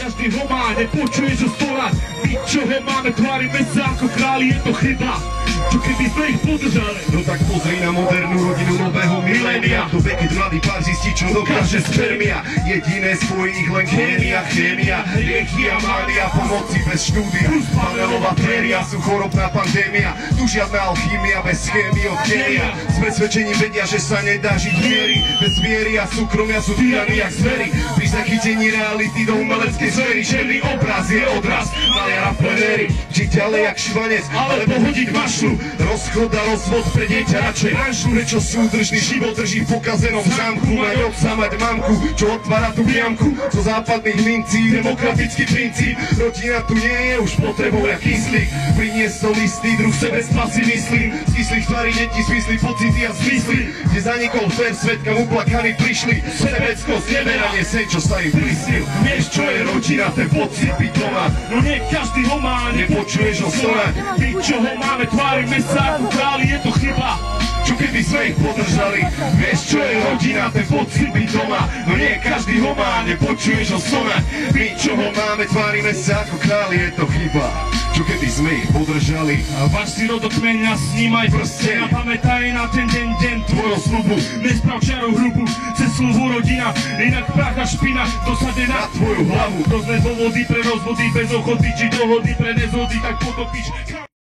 každý ho má, nepočuješ o stola. My čo ho máme, tvárime sa ako králi, je to chyba. Čo keby sme ich podržali? No tak pozri na modernú rodinu nového milénia. Do veky mladý pár zistí, čo dokáže spermia. Jediné spojí ich len chémia. Rieky a mánia, pomoci bez štúdia. Panelová téria, sú chorobná pandémia. Tu žiadna alchýmia, bez schémy od génia. S presvedčením vedia, že sa nedá žiť miery. Bez viery a súkromia sú týraní jak zvery. Pri zachytení reality do umeleckej zvery. Černý obraz je odraz maliara v plenéri. Žiť ďalej jak šivanec, alebo hodiť mašlu. Rozchod a rozvod pre dieťa radšej ranšu. Prečo súdržný život drží v pokazenom zámku. Mať otca, mať mamku, čo otvára tú priamku. Zo západných mincí, demokratický princíp. Rodina tu nie je už potrebou jak kyslík. Priniesol istý druh sebectva si myslím. Z kyslých tvári detí zmysly, pocity a zmysly. Kde zanikol fér, svet, kam uplakaní prišli. Sebeckosť, neveranie se, čo sa im prisnil. Vieš, čo je rodina, ten pocit byť doma. No nie každý ho má, Nepočuješ o snách. my čo ho máme, tvárime sa ako králi, je to chyba. Čo keby sme ich podržali? Vieš, čo je rodina, ten pocit byť doma. No nie každý ho má, nepočuješ o sonách. My, čo ho máme, tvárime sa ako králi, je to chyba. Čo keby sme ich podržali? Váš si rodokmeňa, snímaj prsten a pamätaj na ten deň tvojho slubu. Nesprav čaru hrubu, cez slovu rodina, inak prach a špina dosade na tvoju hlavu. Rôzne dôvody pre rozvody, bez ochoty či dohody pre nezhody, tak potopíš.